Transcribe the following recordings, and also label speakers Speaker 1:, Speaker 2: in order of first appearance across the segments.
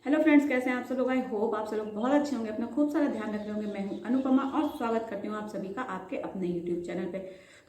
Speaker 1: Hello friends, कैसे हैं आप सब लोग। आई होप आप सब लोग बहुत अच्छे होंगे, अपना खूब सारा ध्यान रख रहे होंगे। मैं हूं अनुपमा और स्वागत करती हूं आप सभी का आपके अपने यूट्यूब चैनल पे।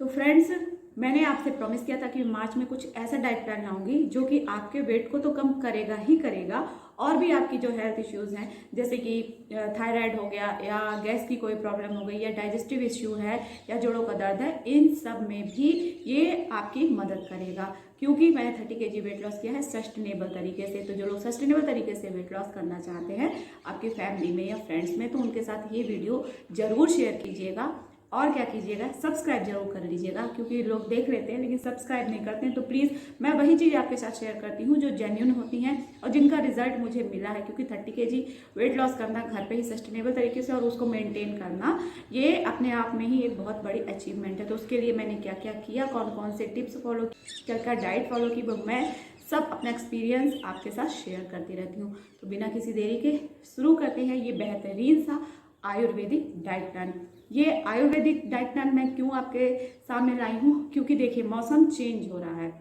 Speaker 1: तो फ्रेंड्स, मैंने आपसे प्रॉमिस किया था कि मार्च में कुछ ऐसा डाइट प्लान लाऊंगी जो कि आपके वेट को तो कम करेगा ही करेगा, और भी आपकी जो हेल्थ इश्यूज हैं जैसे कि थायराइड हो गया या गैस की कोई प्रॉब्लम हो गई या डाइजेस्टिव इश्यू है या जोड़ों का दर्द है, इन सब में भी ये आपकी मदद करेगा। क्योंकि मैंने 30 kg वेट लॉस किया है सस्टेनेबल तरीके से। तो जो लोग सस्टेनेबल तरीके से वेट लॉस करना चाहते हैं आपकी फैमिली में या फ्रेंड्स में, तो उनके साथ ये वीडियो जरूर शेयर कीजिएगा। और क्या कीजिएगा, सब्सक्राइब जरूर कर लीजिएगा, क्योंकि लोग देख लेते हैं लेकिन सब्सक्राइब नहीं करते हैं। तो प्लीज़ मैं वही चीज़ आपके साथ शेयर करती हूँ जो जेन्युइन होती हैं और जिनका रिजल्ट मुझे मिला है। क्योंकि 30 kg वेट लॉस करना घर पे ही सस्टेनेबल तरीके से और उसको मेंटेन करना, ये अपने आप में ही एक बहुत बड़ी अचीवमेंट है। तो उसके लिए मैंने क्या क्या किया, कौन कौन से टिप्स फॉलो, क्या क्या डाइट फॉलो की, वो मैं सब अपना एक्सपीरियंस आपके साथ शेयर करती रहती हूँ। तो बिना किसी देरी के शुरू करते हैं ये बेहतरीन सा आयुर्वेदिक डाइट प्लान। ये आयुर्वेदिक डाइट प्लान मैं क्यों आपके सामने लाई हूँ, क्योंकि देखिए मौसम चेंज हो रहा है।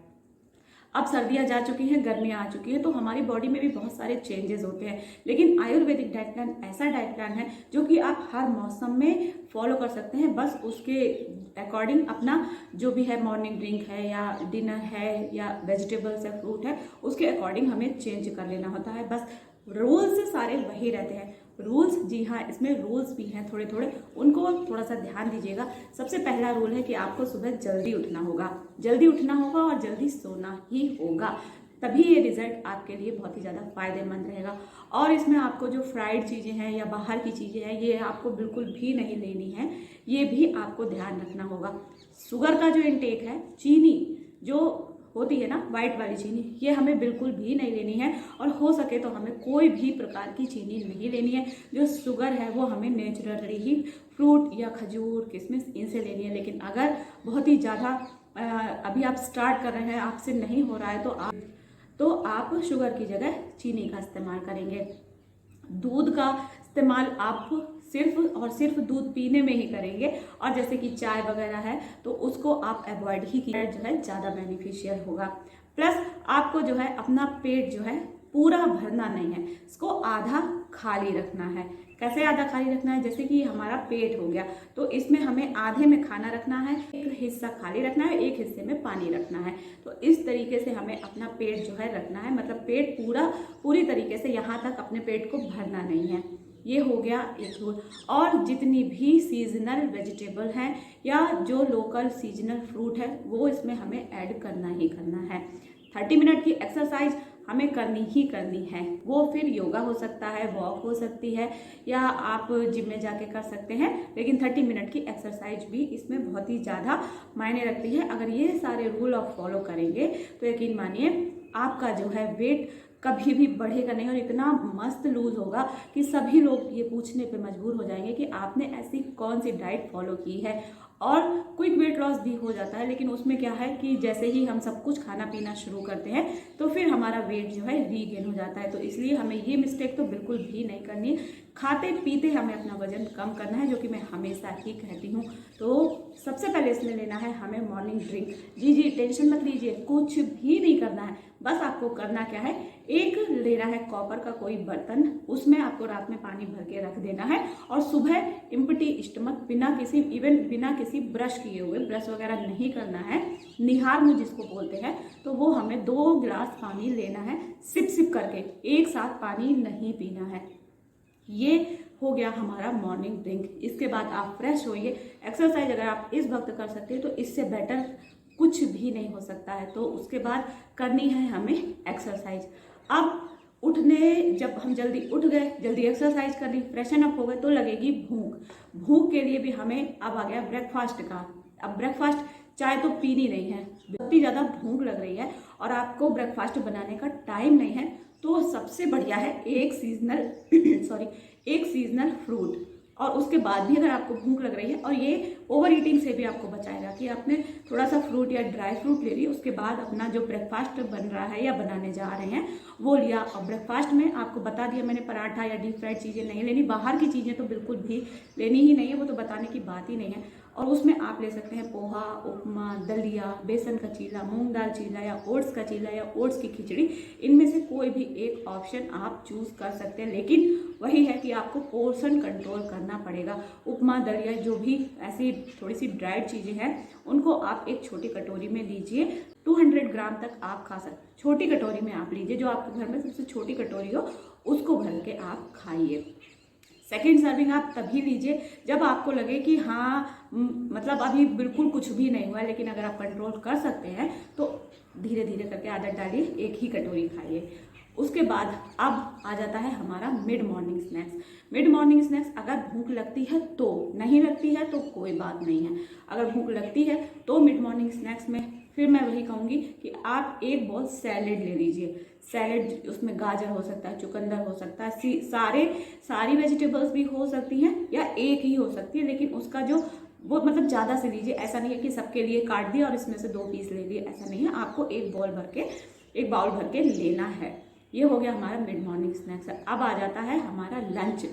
Speaker 1: अब सर्दियाँ जा चुकी हैं, गर्मियाँ आ चुकी हैं, तो हमारी बॉडी में भी बहुत सारे चेंजेस होते हैं। लेकिन आयुर्वेदिक डाइट प्लान ऐसा डाइट प्लान है जो कि आप हर मौसम में फॉलो कर सकते हैं। बस उसके अकॉर्डिंग अपना जो भी है, मॉर्निंग ड्रिंक है या डिनर है या वेजिटेबल्स है, फ्रूट है, उसके अकॉर्डिंग हमें चेंज कर लेना होता है। बस रूल्स सारे वही रहते हैं। रूल्स, जी हाँ, इसमें रूल्स भी हैं थोड़े थोड़े, उनको थोड़ा सा ध्यान दीजिएगा। सबसे पहला रूल है कि आपको सुबह जल्दी उठना होगा, जल्दी उठना होगा और जल्दी सोना ही होगा। तभी ये रिजल्ट आपके लिए बहुत ही ज़्यादा फायदेमंद रहेगा। और इसमें आपको जो फ्राइड चीज़ें हैं या बाहर की चीज़ें हैं, ये आपको बिल्कुल भी नहीं लेनी है। ये भी आपको ध्यान रखना होगा। शुगर का जो इंटेक है, चीनी जो होती है ना, वाइट वाली चीनी, ये हमें बिल्कुल भी नहीं लेनी है। और हो सके तो हमें कोई भी प्रकार की चीनी नहीं लेनी है। जो शुगर है वो हमें नेचुरली ही फ्रूट या खजूर, किशमिश, इनसे लेनी है। लेकिन अगर बहुत ही ज़्यादा अभी आप स्टार्ट कर रहे हैं, आपसे नहीं हो रहा है, तो आप शुगर की जगह चीनी का इस्तेमाल करेंगे। दूध का इस्तेमाल आप सिर्फ और सिर्फ दूध पीने में ही करेंगे, और जैसे कि चाय वगैरह है तो उसको आप अवॉइड ही कीजिए, जो है ज़्यादा बेनिफिशियल होगा। प्लस आपको जो है अपना पेट जो है पूरा भरना नहीं है, इसको आधा खाली रखना है। कैसे आधा खाली रखना है, जैसे कि हमारा पेट हो गया तो इसमें हमें आधे में खाना रखना है, एक हिस्सा खाली रखना है, एक हिस्से में पानी रखना है। तो इस तरीके से हमें अपना पेट जो है रखना है, मतलब पेट पूरी तरीके से यहाँ तक अपने पेट को भरना नहीं है। ये हो गया एक रूल। और जितनी भी सीजनल वेजिटेबल हैं या जो लोकल सीजनल फ्रूट है, वो इसमें हमें ऐड करना ही करना है। 30 मिनट की एक्सरसाइज हमें करनी ही करनी है। वो फिर योगा हो सकता है, वॉक हो सकती है, या आप जिम में जाके कर सकते हैं। लेकिन 30 मिनट की एक्सरसाइज भी इसमें बहुत ही ज़्यादा मायने रखती है। अगर ये सारे रूल आप फॉलो करेंगे तो यकीन मानिए आपका जो है वेट कभी भी बढ़ेगा नहीं, और इतना मस्त लूज होगा कि सभी लोग ये पूछने पे मजबूर हो जाएंगे कि आपने ऐसी कौन सी डाइट फॉलो की है। और क्विक वेट लॉस भी हो जाता है, लेकिन उसमें क्या है कि जैसे ही हम सब कुछ खाना पीना शुरू करते हैं तो फिर हमारा वेट जो है रीगेन हो जाता है। तो इसलिए हमें ये मिस्टेक तो बिल्कुल भी नहीं करनी है। खाते पीते हमें अपना वजन कम करना है, जो कि मैं हमेशा ही कहती हूँ। तो सबसे पहले इसमें लेना है हमें मॉर्निंग ड्रिंक। जी, टेंशन मत लीजिए, कुछ भी नहीं करना है। बस आपको करना क्या है, एक लेना है कॉपर का कोई बर्तन, उसमें आपको रात में पानी भर के रख देना है, और सुबह इम्पटी स्टमक, बिना किसी ब्रश किए हुए, ब्रश वगैरह नहीं करना है, निहार मुंह जिसको बोलते हैं, तो वो हमें 2 गिलास पानी लेना है, सिप सिप करके, एक साथ पानी नहीं पीना है। ये हो गया हमारा मॉर्निंग ड्रिंक। इसके बाद आप फ्रेश होइए। एक्सरसाइज अगर आप इस वक्त कर सकते हैं तो इससे बेटर कुछ भी नहीं हो सकता है। तो उसके बाद करनी है हमें एक्सरसाइज। अब जब हम जल्दी उठ गए, जल्दी एक्सरसाइज कर ली, फ्रेशन अप हो गए, तो लगेगी भूख। भूख के लिए भी हमें अब आ गया ब्रेकफास्ट का। अब ब्रेकफास्ट, चाय तो पीनी नहीं है, बहुत ही ज़्यादा भूख लग रही है और आपको ब्रेकफास्ट बनाने का टाइम नहीं है, तो सबसे बढ़िया है एक सीजनल फ्रूट। और उसके बाद भी अगर आपको भूख लग रही है और ये ओवर ईटिंग से भी आपको बचाएगा कि आपने थोड़ा सा फ्रूट या ड्राई फ्रूट ले लिया, उसके बाद अपना जो ब्रेकफास्ट बन रहा है या बनाने जा रहे हैं वो लिया। और ब्रेकफास्ट में आपको बता दिया मैंने, पराठा या डीप फ्राइड चीज़ें नहीं लेनी, बाहर की चीज़ें तो बिल्कुल भी लेनी ही नहीं है, वो तो बताने की बात ही नहीं है। और उसमें आप ले सकते हैं पोहा, उपमा, दलिया, बेसन का चीला, मूंग दाल चीला या ओट्स का चीला या ओट्स की खिचड़ी, इनमें से कोई भी एक ऑप्शन आप चूज कर सकते हैं। लेकिन वही है कि आपको पोर्शन कंट्रोल करना पड़ेगा। उपमा, दलिया, जो भी ऐसी थोड़ी सी ड्राइड चीज़ें हैं उनको आप एक छोटी कटोरी में लीजिए। 200 ग्राम तक आप खा सकते, छोटी कटोरी में आप लीजिए, जो आपके घर में सबसे छोटी कटोरी हो उसको भर के आप खाइए। सेकेंड सर्विंग आप तभी लीजिए जब आपको लगे कि हाँ मतलब अभी बिल्कुल कुछ भी नहीं हुआ है, लेकिन अगर आप कंट्रोल कर सकते हैं तो धीरे धीरे करके आदत डालिए, एक ही कटोरी खाइए। उसके बाद अब आ जाता है हमारा mid morning snacks. Mid morning snacks अगर भूख लगती है तो, नहीं लगती है तो कोई बात नहीं है। अगर भूख लगती है तो मिड मॉर्निंग स्नैक्स में फिर मैं वही कहूँगी कि आप एक बॉल सैलेड ले लीजिए। सैलेड, उसमें गाजर हो सकता है, चुकंदर हो सकता है, सारी वेजिटेबल्स भी हो सकती हैं या एक ही हो सकती है, लेकिन उसका जो वो मतलब ज़्यादा से लीजिए। ऐसा नहीं है कि सबके लिए काट दिया और इसमें से 2 पीस ले लिए, ऐसा नहीं है। आपको एक बाउल भर के लेना है। ये हो गया हमारा मिड मॉर्निंग स्नैक्स। अब आ जाता है हमारा लंच।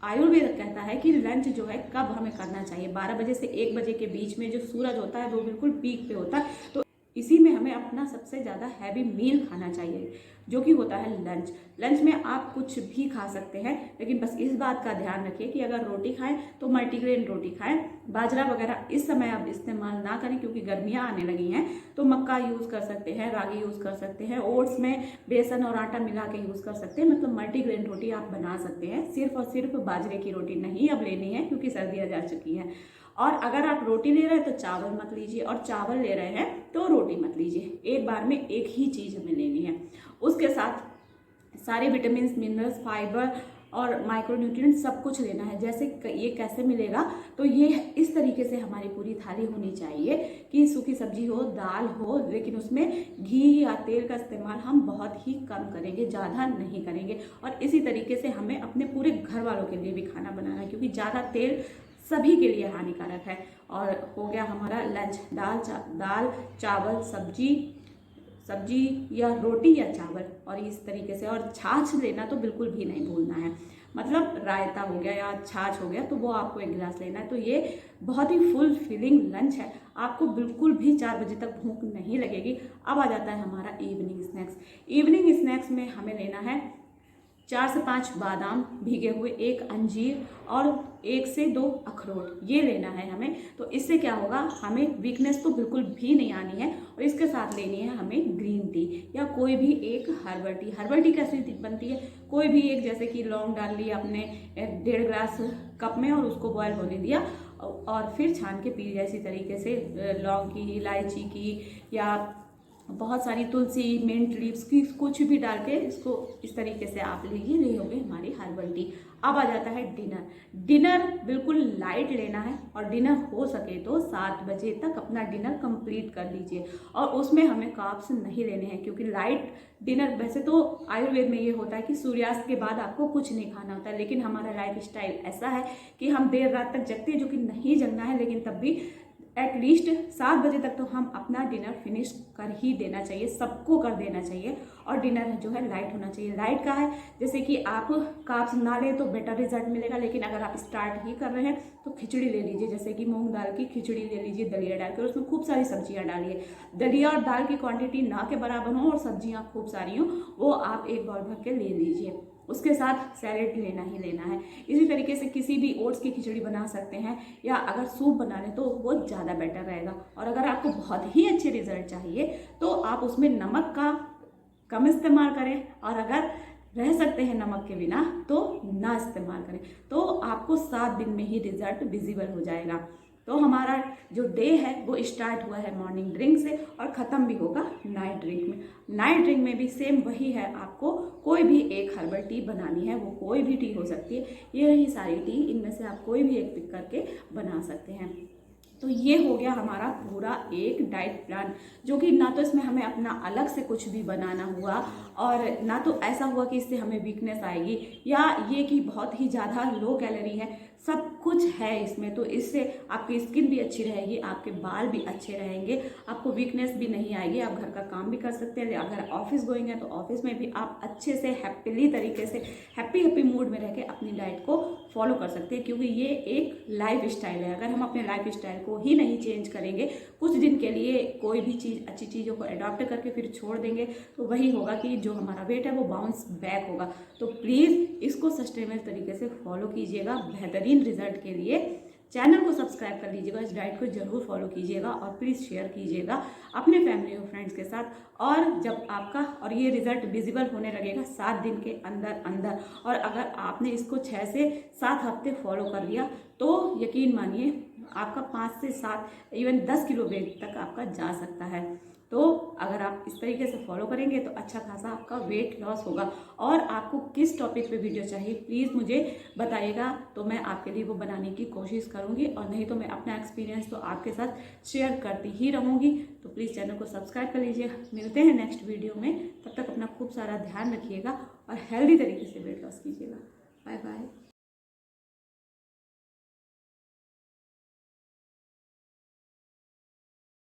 Speaker 1: आयुर्वेद कहता है कि लंच जो है कब हमें करना चाहिए, 12 बजे से 1 बजे के बीच में जो सूरज होता है वो बिल्कुल पीक पे होता है, तो इसी में हमें अपना सबसे ज़्यादा हैवी मील खाना चाहिए, जो कि होता है लंच। लंच में आप कुछ भी खा सकते हैं, लेकिन बस इस बात का ध्यान रखिए कि अगर रोटी खाएं तो मल्टीग्रेन रोटी खाएं। बाजरा वगैरह इस समय आप इस्तेमाल ना करें क्योंकि गर्मियां आने लगी हैं, तो मक्का यूज़ कर सकते हैं, रागी यूज़ कर सकते हैं, ओट्स में बेसन और आटा मिला के यूज़ कर सकते हैं। मतलब मल्टीग्रेन रोटी आप बना सकते हैं। सिर्फ और सिर्फ बाजरे की रोटी नहीं अब लेनी है क्योंकि सर्दियाँ जा चुकी हैं। और अगर आप रोटी ले रहे हैं तो चावल मत लीजिए, और चावल ले रहे हैं तो रोटी मत लीजिए। एक बार में एक ही चीज़ हमें लेनी है। उसके साथ सारे विटामिन, मिनरल्स, फाइबर और माइक्रोन्यूट्रिएंट सब कुछ लेना है। जैसे ये कैसे मिलेगा, तो ये इस तरीके से हमारी पूरी थाली होनी चाहिए कि सूखी सब्जी हो, दाल हो, लेकिन उसमें घी या तेल का इस्तेमाल हम बहुत ही कम करेंगे, ज़्यादा नहीं करेंगे। और इसी तरीके से हमें अपने पूरे घर वालों के लिए भी खाना बनाना है, क्योंकि ज़्यादा तेल सभी के लिए हानिकारक है। और हो गया हमारा लंच, दाल चावल, सब्जी या रोटी या चावल, और इस तरीके से। और छाछ लेना तो बिल्कुल भी नहीं भूलना है। मतलब रायता हो गया या छाछ हो गया तो वो आपको 1 गिलास लेना है। तो ये बहुत ही फुल फिलिंग लंच है, आपको बिल्कुल भी 4 बजे तक भूख नहीं लगेगी। अब आ जाता है हमारा इवनिंग स्नैक्स। इवनिंग स्नैक्स में हमें लेना है 4 से 5 बादाम भीगे हुए, 1 अंजीर और 1 से 2 अखरोट, ये लेना है हमें। तो इससे क्या होगा, हमें वीकनेस तो बिल्कुल भी नहीं आनी है। और इसके साथ लेनी है हमें ग्रीन टी या कोई भी एक हर्बल टी। हर्बल टी कैसे बनती है, कोई भी एक, जैसे कि लौंग डाल लिया आपने 1.5 ग्लास कप में और उसको बॉयल होने दिया और फिर छान के पी लिया। इसी तरीके से लौंग की, इलायची की या बहुत सारी तुलसी, मिंट लीव्स की, कुछ भी डाल के इसको इस तरीके से आप लीजिए। ये हो गई हमारी हर्बल टी। अब आ जाता है डिनर बिल्कुल लाइट लेना है, और डिनर हो सके तो 7 बजे तक अपना डिनर कंप्लीट कर लीजिए। और उसमें हमें कार्ब्स नहीं लेने हैं, क्योंकि लाइट डिनर, वैसे तो आयुर्वेद में ये होता है कि सूर्यास्त के बाद आपको कुछ नहीं खाना होता है, लेकिन हमारा लाइफ स्टाइल ऐसा है कि हम देर रात तक जगते हैं, जो कि नहीं जगना है, लेकिन तब भी एटलीस्ट 7 बजे तक तो हम अपना डिनर फिनिश कर ही देना चाहिए, सबको कर देना चाहिए। और डिनर जो है लाइट होना चाहिए। लाइट का है, जैसे कि आप कार्ब्स ना लें तो बेटर रिजल्ट मिलेगा, लेकिन अगर आप स्टार्ट ही कर रहे हैं तो खिचड़ी ले लीजिए। जैसे कि मूंग दाल की खिचड़ी ले लीजिए, दलिया डालकर, उसमें खूब सारी सब्जियां डालिए। दलिया और दाल की क्वांटिटी ना के बराबर हो और सब्जियां खूब सारी हो, वो आप एक बाउल भर के ले लीजिए। उसके साथ सैलेड लेना ही लेना है। इसी तरीके से किसी भी ओट्स की खिचड़ी बना सकते हैं, या अगर सूप बना लें तो वो ज़्यादा बेटर रहेगा। और अगर आपको बहुत ही अच्छे रिजल्ट चाहिए तो आप उसमें नमक का कम इस्तेमाल करें, और अगर रह सकते हैं नमक के बिना तो ना इस्तेमाल करें, तो आपको 7 दिन में ही रिजल्ट विजिबल हो जाएगा। तो हमारा जो डे है वो स्टार्ट हुआ है मॉर्निंग ड्रिंक से और ख़त्म भी होगा नाइट ड्रिंक में। नाइट ड्रिंक में भी सेम वही है, आपको कोई भी एक हर्बल टी बनानी है, वो कोई भी टी हो सकती है। ये रही सारी टी, इनमें से आप कोई भी एक पिक करके बना सकते हैं। तो ये हो गया हमारा पूरा एक डाइट प्लान, जो कि ना तो इसमें हमें अपना अलग से कुछ भी बनाना हुआ, और ना तो ऐसा हुआ कि इससे हमें वीकनेस आएगी, या ये कि बहुत ही ज़्यादा लो कैलोरी है। सब कुछ है इसमें। तो इससे आपकी स्किन भी अच्छी रहेगी, आपके बाल भी अच्छे रहेंगे, आपको वीकनेस भी नहीं आएगी, आप घर का काम भी कर सकते हैं। अगर ऑफिस गोइंग है तो ऑफिस में भी आप अच्छे से हैप्पीली तरीके से हैप्पी मूड में रह के अपनी डाइट को फॉलो कर सकते हैं, क्योंकि ये एक लाइफ स्टाइल है। अगर हम अपने लाइफ स्टाइल को ही नहीं चेंज करेंगे, कुछ दिन के लिए कोई भी चीज़ अच्छी चीज़ों को अडॉप्ट करके फिर छोड़ देंगे, तो वही होगा कि जो हमारा वेट है वो बाउंस बैक होगा। तो प्लीज़ इसको सस्टेनेबल तरीके से फॉलो कीजिएगा बेहतरीन रिजल्ट के लिए। चैनल को सब्सक्राइब कर लीजिएगा, इस डाइट को जरूर फॉलो कीजिएगा और प्लीज़ शेयर कीजिएगा अपने फैमिली और फ्रेंड्स के साथ। और जब आपका और ये रिजल्ट विजिबल होने लगेगा 7 दिन के अंदर अंदर, और अगर आपने इसको 6 से 7 हफ्ते फॉलो कर लिया तो यकीन मानिए आपका 5 से 7 इवन 10 किलो वेट तक आपका जा सकता है। तो अगर आप इस तरीके से फॉलो करेंगे तो अच्छा खासा आपका वेट लॉस होगा। और आपको किस टॉपिक पे वीडियो चाहिए प्लीज़ मुझे बताइएगा, तो मैं आपके लिए वो बनाने की कोशिश करूँगी, और नहीं तो मैं अपना एक्सपीरियंस तो आपके साथ शेयर करती ही रहूँगी। तो प्लीज़ चैनल को सब्सक्राइब कर लीजिए। मिलते हैं नेक्स्ट वीडियो में, तब तक अपना खूब सारा ध्यान रखिएगा और हेल्दी तरीके से वेट लॉस कीजिएगा। Bye bye.